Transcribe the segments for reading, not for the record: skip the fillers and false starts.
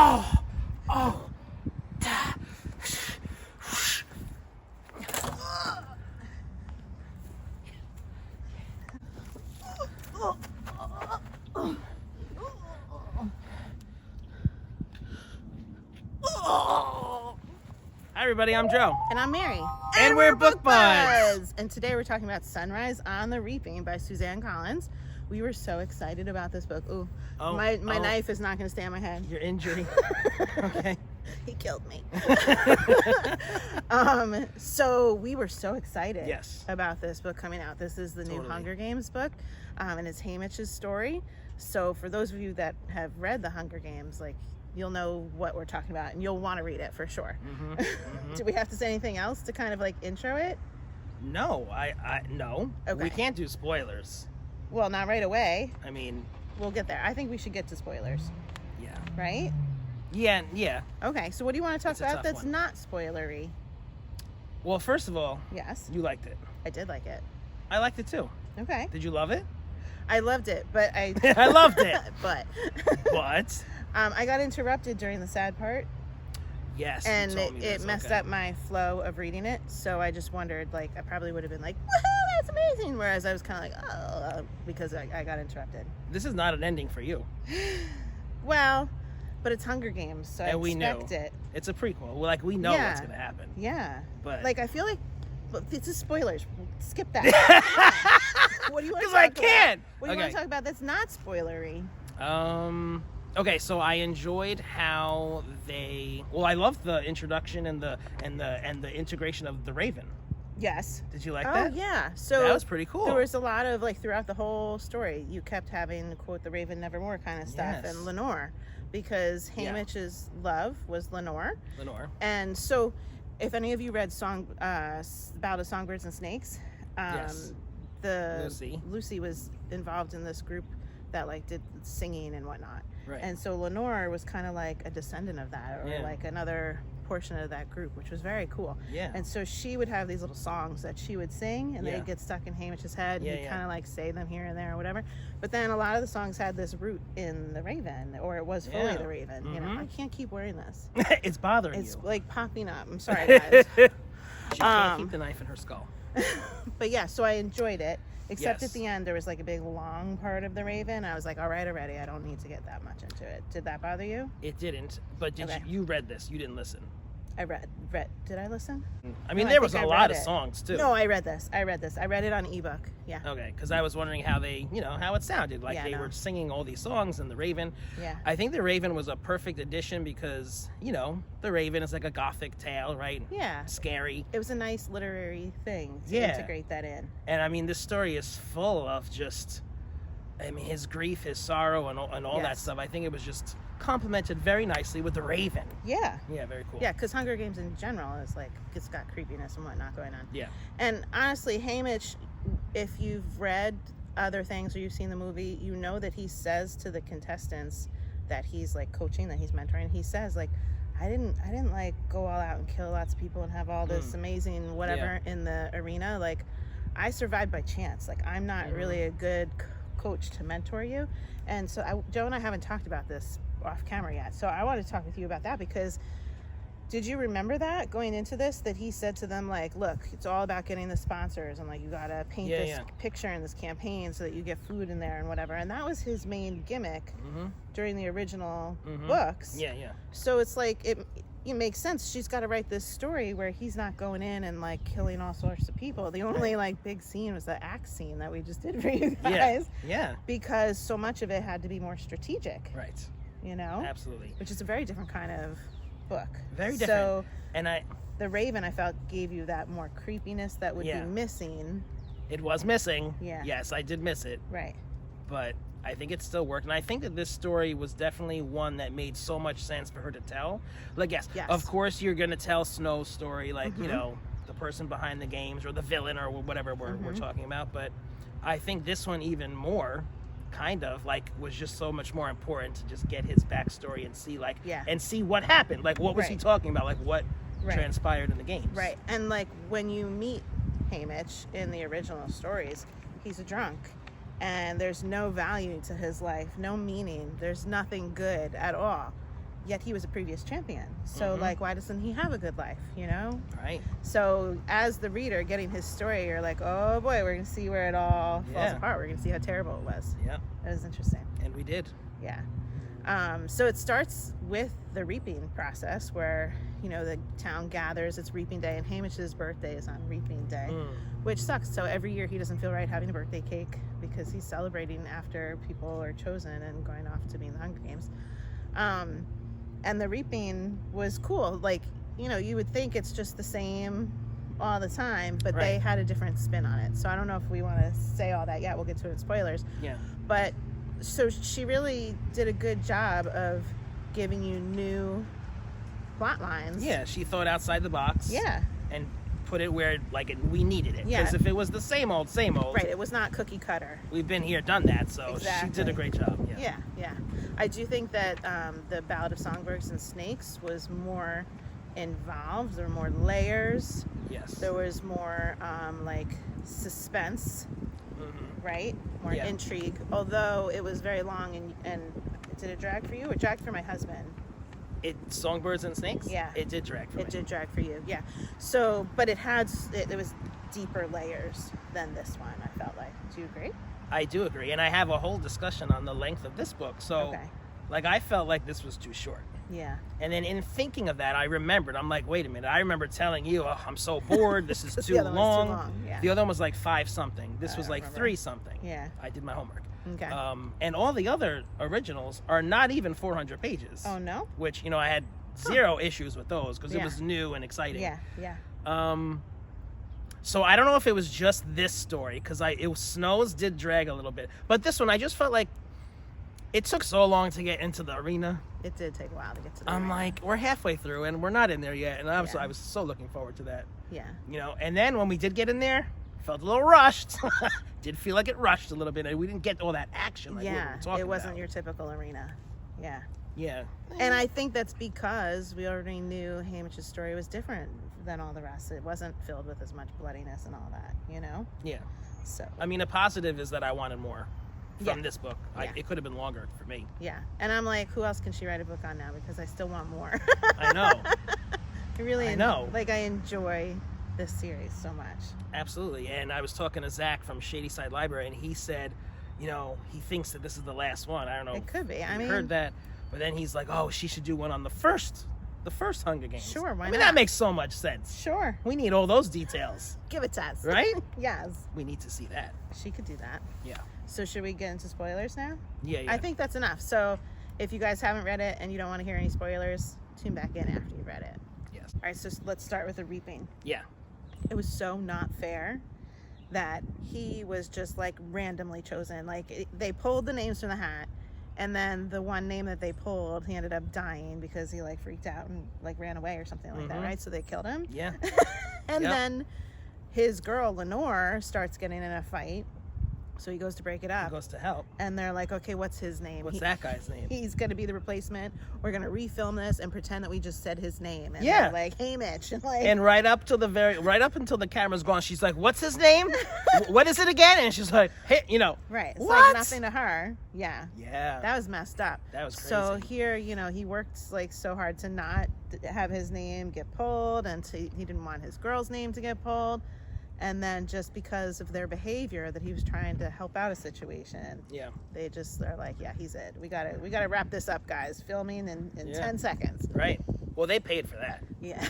Oh, oh. Hi everybody, I'm Joe. And I'm Mary. And we're Book Buds. And today we're talking about Sunrise on the Reaping by Suzanne Collins. We were so excited about this book. Ooh, my knife is not going to stay on my head. Your injury. Okay. He killed me. So we were so excited about this book coming out. This is the new Hunger Games book, and it's Hamish's story. So for those of you that have read the Hunger Games, like, you'll know what we're talking about, and you'll want to read it for sure. Do we have to say anything else to kind of like intro it? No, no. Okay. We can't do spoilers. Well, not right away. I mean, we'll get there. I think we should get to spoilers. Yeah. Right? Yeah. Okay, so what do you want to talk about that's one. not spoilery? Well, first of all, yes, you liked it. I did like it. I liked it too. Okay. Did you love it? I loved it, but I I loved it. But I got interrupted during the sad part. Yes. And it messed up my flow of reading it, so I just wondered, like, I probably would have been like, woohoo, that's amazing, whereas I was kind of like, oh, because I got interrupted. This is not an ending for you. Well, but it's Hunger Games, so I expect it. It's a prequel. Like, we know what's going to happen. Yeah. But like, I feel like, this is spoilers. Skip that. What do you want to talk about? Because I can't. What do you want to talk about that's not spoilery? Okay, so I enjoyed how I loved the introduction and the integration of the Raven. Yes. Did you like that? Oh, yeah. So that was pretty cool. There was a lot of, like, throughout the whole story, you kept having, quote, the Raven Nevermore kind of stuff, and Lenore, because Hamish's love was Lenore. And so, if any of you read Ballad of Songbirds and Snakes, Lucy was involved in this group that, like, did singing and whatnot. Right. And so Lenore was kind of like a descendant of that, or like another portion of that group, which was very cool. Yeah. And so she would have these little songs that she would sing, and they'd get stuck in Hamish's head, and he'd kind of like say them here and there or whatever. But then a lot of the songs had this root in the Raven, or it was fully the Raven. You know, I can't keep wearing this. It's bothering you. It's like popping up. I'm sorry, guys. She can't keep the knife in her skull. But yeah, so I enjoyed it. Except at the end, there was like a big long part of the Raven. I was like, all right, already. I don't need to get that much into it. Did that bother you? It didn't. But you read this? You didn't listen. I read. Did I listen? I mean, there was a lot of songs too. No, I read this. I read it on ebook. Yeah. Okay, because I was wondering how how it sounded. Like they were singing all these songs and the Raven. Yeah. I think the Raven was a perfect addition because, the Raven is like a gothic tale, right? Yeah. Scary. It was a nice literary thing to integrate that in. And I mean, this story is full of just, his grief, his sorrow, and all that stuff. I think it was just complemented very nicely with the Raven. Yeah. Yeah, very cool. Yeah, because Hunger Games in general is like, it's got creepiness and whatnot going on. Yeah. And honestly, Hamish, if you've read other things or you've seen the movie, you know that he says to the contestants that he's like coaching, that he's mentoring, he says like, I didn't like go all out and kill lots of people and have all this amazing whatever in the arena. Like, I survived by chance. Like, I'm not really a good coach to mentor you. And so Joe and I haven't talked about this off camera yet, so I want to talk with you about that, because did you remember that going into this, that he said to them, like, look, it's all about getting the sponsors, and like, you gotta paint this picture in this campaign so that you get food in there and whatever, and that was his main gimmick during the original books. So it's like, it makes sense. She's got to write this story where he's not going in and like killing all sorts of people. The only like big scene was the axe scene that we just did for you guys. Yeah. Because so much of it had to be more strategic. Right. Absolutely. Which is a very different kind of book. Very different. So, and the Raven, I felt, gave you that more creepiness that would be missing. It was missing. Yeah. Yes, I did miss it. Right. But I think it still worked. And I think that this story was definitely one that made so much sense for her to tell. Like, yes. Of course you're going to tell Snow's story, like, the person behind the games or the villain or whatever we're talking about. But I think this one even more, kind of, like, was just so much more important to just get his backstory and see, like, and see what happened. Like, what was he talking about? Like, what transpired in the games. Right. And, like, when you meet Hamish in the original stories, he's a drunk. And there's no value to his life, no meaning. There's nothing good at all. yet he was a previous champion. So like, why doesn't he have a good life, you know? Right. So as the reader getting his story, you're like, oh boy, we're gonna see where it all falls apart. We're gonna see how terrible it was. Yeah. That was interesting. And we did. Yeah. So it starts with the reaping process where, you know, the town gathers. It's reaping day, and Hamish's birthday is on reaping day, which sucks. So every year he doesn't feel right having a birthday cake because he's celebrating after people are chosen and going off to be in the Hunger Games. And the reaping was cool. Like, you know, you would think it's just the same all the time, but they had a different spin on it. So I don't know if we want to say all that yet. We'll get to it in spoilers. Yeah. But so she really did a good job of giving you new plot lines. Yeah, she thought outside the box. Yeah. And put it where we needed it. Yeah. Because if it was the same old, right, it was not cookie cutter. We've been here, done that. So she did a great job. Yeah. I do think that the Ballad of Songbirds and Snakes was more involved. There were more layers. Yes. There was more like suspense. Right? More intrigue. Although it was very long, and did it drag for you? It dragged for my husband. Songbirds and Snakes? Yeah. It did drag for me. It did drag for you, yeah. So, but it was deeper layers than this one, I felt like. Do you agree? I do agree. And I have a whole discussion on the length of this book. So, like, I felt like this was too short. Yeah. And then in thinking of that, I remembered. I'm like, wait a minute. I remember telling you, oh, I'm so bored. This is too long. Yeah. The other one was like 5 something. This was like 3 something. Yeah. I did my homework. Okay. And all the other originals are not even 400 pages. Oh, no? Which, you know, I had zero issues with those because it was new and exciting. Yeah. So I don't know if it was just this story because Snows did drag a little bit. But this one, I just felt like it took so long to get into the arena. It did take a while to get to the arena. arena. Like, we're halfway through and we're not in there yet. And I was so looking forward to that. Yeah. You know, and then when we did get in there, felt a little rushed. Did feel like it rushed a little bit. And we didn't get all that action like we were talking it wasn't about. Your typical arena. Yeah. Yeah. And I think that's because we already knew Hamish's story was different than all the rest. It wasn't filled with as much bloodiness and all that, you know? Yeah. So. I mean, a positive is that I wanted more from this book. Yeah. It could have been longer for me. Yeah. And I'm like, who else can she write a book on now? Because I still want more. I know. I know. Like, I enjoy this series so much. Absolutely. And I was talking to Zach from Shadyside Library, and he said, you know, he thinks that this is the last one. I don't know. It could be. I heard that. But then he's like, oh, she should do one on the first Hunger Games. Sure, why not? I mean, that makes so much sense. Sure. We need all those details. Give it to us. Right? Yes. We need to see that. She could do that. Yeah. So should we get into spoilers now? Yeah. I think that's enough. So if you guys haven't read it and you don't want to hear any spoilers, tune back in after you've read it. Yes. All right, so let's start with the reaping. Yeah. It was so not fair that he was just like randomly chosen. Like they pulled the names from the hat, and then the one name that they pulled, he ended up dying because he like freaked out and like ran away or something like that, right? So they killed him. Yeah. And then his girl Lenore starts getting in a fight. So he goes to break it up. He goes to help. And they're like, okay, what's his name? What's that guy's name? He's going to be the replacement. We're going to refilm this and pretend that we just said his name. And they're like, Hamish. And, like, and right up until the camera's gone, she's like, what's his name? What is it again? And she's like, hey, you know. Right. It's what? like nothing to her. Yeah. Yeah. That was messed up. That was crazy. So here, you know, he worked like so hard to not have his name get pulled, and he didn't want his girl's name to get pulled. And then just because of their behavior that he was trying to help out a situation, they just are like, yeah, he's it. We gotta wrap this up, guys. Filming in 10 seconds. Right. Well, they paid for that. Yeah.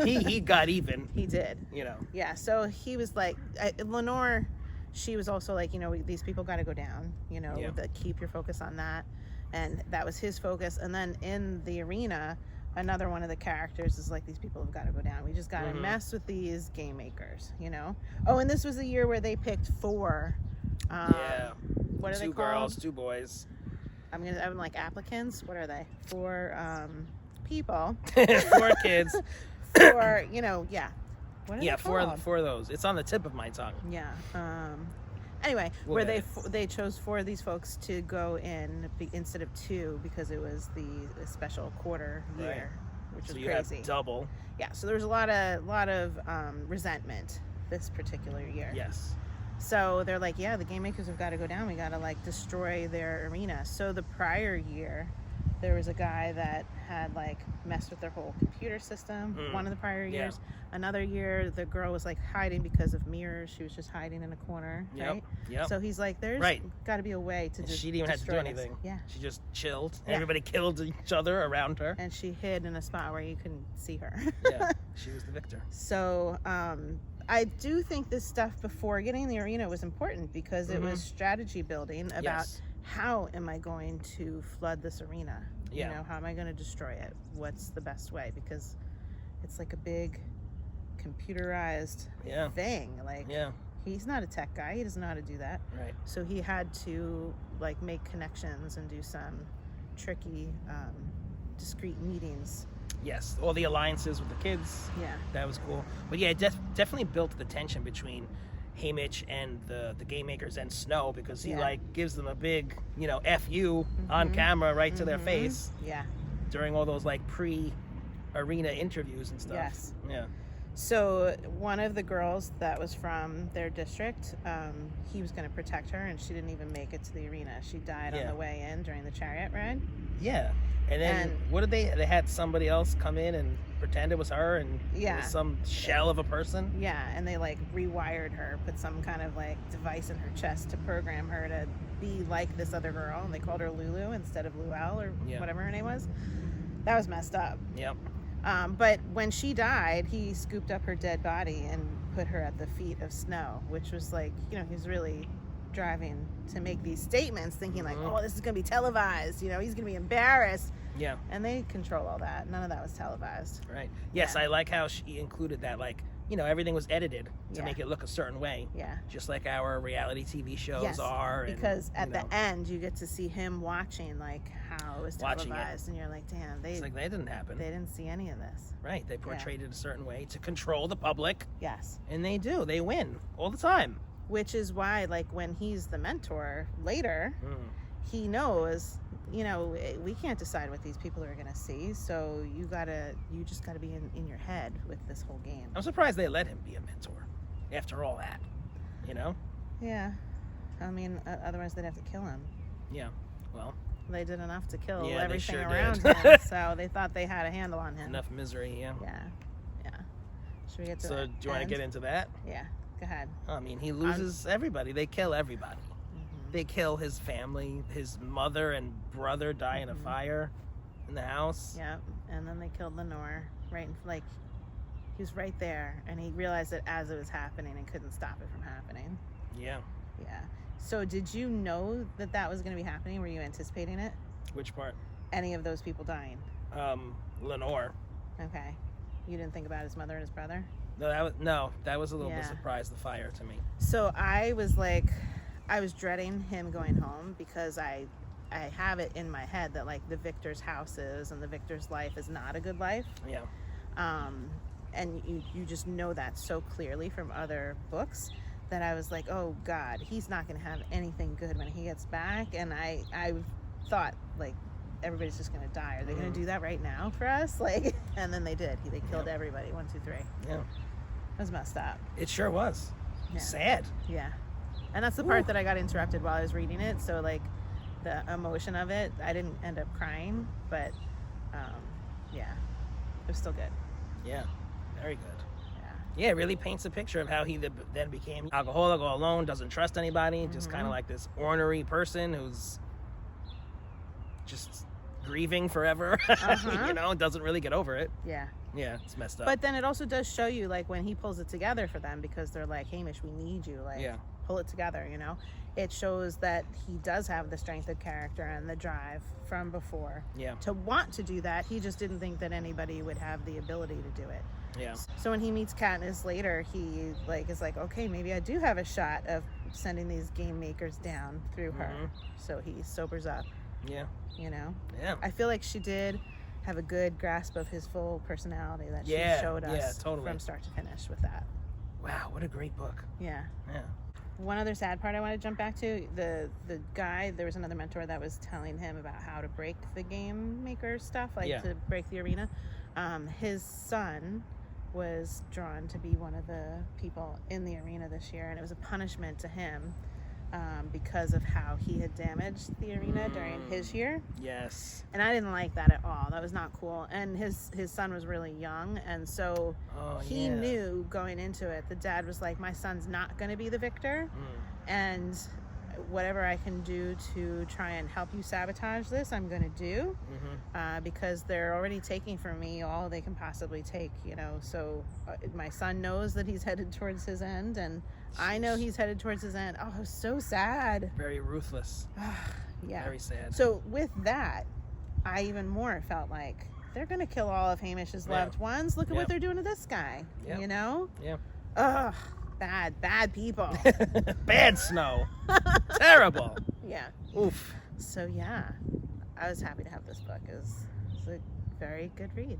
he got even. He did. You know. Yeah. So he was like, Lenore, she was also like, you know, these people got to go down. You know, keep your focus on that, and that was his focus. And then in the arena, another one of the characters is like, these people have got to go down. We just got to mess with these game makers, you know? Oh, and this was the year where they picked 4. What are they called? 2 girls, 2 boys. I'm like applicants. What are they? 4 people. 4 kids. 4, you know, What are they called? 4 of those. It's on the tip of my tongue. Yeah. Anyway, where they chose 4 of these folks to go in instead of 2 because it was the special quarter year, which was crazy. Have double. Yeah, so there was a lot of resentment this particular year. Yes. So they're like, yeah, the game makers have got to go down. We got to like destroy their arena. So the prior year, there was a guy that had like messed with their whole computer system one of the prior years. Another year the girl was like hiding because of mirrors. She was just hiding in a corner, right? So he's like, there's got to be a way to just she didn't even have to do anything. She just chilled. Everybody killed each other around her, and she hid in a spot where you couldn't see her. She was the victor. So I do think this stuff before getting in the arena was important because it was strategy building about how am I going to flood this arena? You know, how am I going to destroy it? What's the best way? Because it's like a big computerized thing. Like, he's not a tech guy. He doesn't know how to do that. Right. So he had to like make connections and do some tricky, discreet meetings. Yes, all the alliances with the kids. Yeah. That was cool. But yeah, it definitely built the tension between Haymitch and the game makers and Snow, because he like gives them a big, you know, F you on camera right to their face. Yeah. During all those like pre-arena interviews and stuff. Yes. Yeah. So one of the girls that was from their district, he was going to protect her, and she didn't even make it to the arena. She died on the way in during the chariot ride. Yeah. And then what did they had somebody else come in and pretend it was her, and it was some shell of a person. Yeah, and they like rewired her, put some kind of like device in her chest to program her to be like this other girl, and they called her Lulu instead of Luelle or whatever her name was. That was messed up. Yep. But when she died, he scooped up her dead body and put her at the feet of Snow, which was like, you know, he's really driving to make these statements, thinking like, oh, this is going to be televised. You know, he's going to be embarrassed. Yeah. And they control all that. None of that was televised. Right. Yes, I like how she included that, like, you know, everything was edited to make it look a certain way. Yeah. Just like our reality TV shows are. Because at the end, you get to see him watching, like, how it was televised. And you're like, damn, it's like, that didn't happen. They didn't see any of this. Right. They portrayed it a certain way to control the public. Yes. And they do. They win all the time. Which is why, like, when he's the mentor later, he knows, you know, we can't decide what these people are going to see. So you just got to be in your head with this whole game. I'm surprised they let him be a mentor after all that, you know? Yeah. I mean, otherwise they'd have to kill him. Yeah. Well, they did enough to kill everything everything sure around him. So they thought they had a handle on him. Enough misery, Yeah. Should we get to So do you want to get into that? Yeah. Go ahead. I mean, he loses everybody. They kill everybody. They kill his family. His mother and brother die in a fire in the house. Yeah, and then they killed Lenore. Right, like, he was right there, and he realized it as it was happening and couldn't stop it from happening. Yeah. Yeah. So did you know that was going to be happening? Were you anticipating it? Which part? Any of those people dying? Lenore. Okay. You didn't think about his mother and his brother? No, that was a little bit surprise, the fire, to me. So I was dreading him going home because I have it in my head that, like, the victor's houses and the victor's life is not a good life. Yeah. And you just know that so clearly from other books that I was like, oh God, he's not going to have anything good when he gets back. And I thought, like, everybody's just going to die. Are they going to do that right now for us? Like, and then they did. They killed everybody. 1, 2, 3. Yeah. It was messed up. It sure was. Sad. Yeah. And that's the part that I got interrupted while I was reading it. So, like, the emotion of it, I didn't end up crying, but it was still good. Yeah. Very good. Yeah, it really paints a picture of how he then became alcoholic, all alone, doesn't trust anybody, just kind of like this ornery person who's just grieving forever, you know, doesn't really get over it. Yeah. Yeah, it's messed up. But then it also does show you, like, when he pulls it together for them, because they're like, Hamish, we need you, like, pull it together, you know? It shows that he does have the strength of character and the drive from before to want to do that. He just didn't think that anybody would have the ability to do it. Yeah. So when he meets Katniss later, he, like, is like, okay, maybe I do have a shot of sending these game makers down through her. So he sobers up. Yeah. You know? Yeah. I feel like she did have a good grasp of his full personality that she showed us from start to finish with that. Wow, what a great book. Yeah. Yeah. One other sad part I want to jump back to, the guy, there was another mentor that was telling him about how to break the game maker stuff, like to break the arena. His son was drawn to be one of the people in the arena this year, and it was a punishment to him because of how he had damaged the arena during his year. Yes. And I didn't like that at all. That was not cool. And his son was really young, and so he knew going into it. The dad was like, my son's not going to be the victor, and whatever I can do to try and help you sabotage this, I'm going to do, because they're already taking from me all they can possibly take, you know. So my son knows that he's headed towards his end, and I know he's headed towards his end. Oh, so sad. Very ruthless. Yeah. Very sad. So with that, I even more felt like they're going to kill all of Hamish's loved ones. Look at what they're doing to this guy, you know? Yeah. Ugh. Bad people. Bad Snow. Terrible. Yeah. Oof. So yeah, I was happy to have this book. It was a very good read.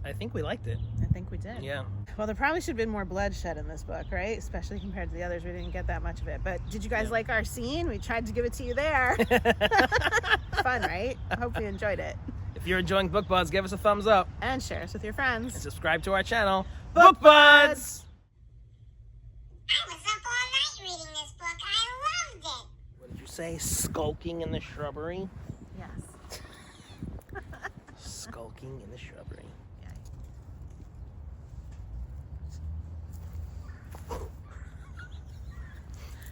I think we liked it. I think we did. Yeah. Well, there probably should have been more bloodshed in this book, right? Especially compared to the others. We didn't get that much of it. But did you guys like our scene? We tried to give it to you there. Fun, right? I hope you enjoyed it. If you're enjoying Book Buds, give us a thumbs up. And share us with your friends. And subscribe to our channel, Book Buds! I was up all night reading this book. I loved it. What did you say? Skulking in the shrubbery? Yes. Skulking in the shrubbery.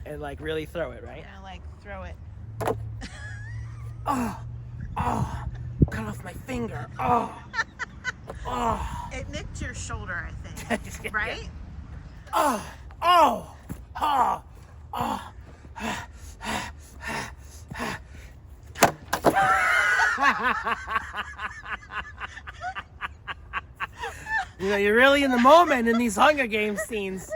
And like really throw it, right? Yeah, like throw it. Oh, cut off my finger. Oh. It nicked your shoulder, I think. Right? You know, you're really in the moment in these Hunger Games scenes.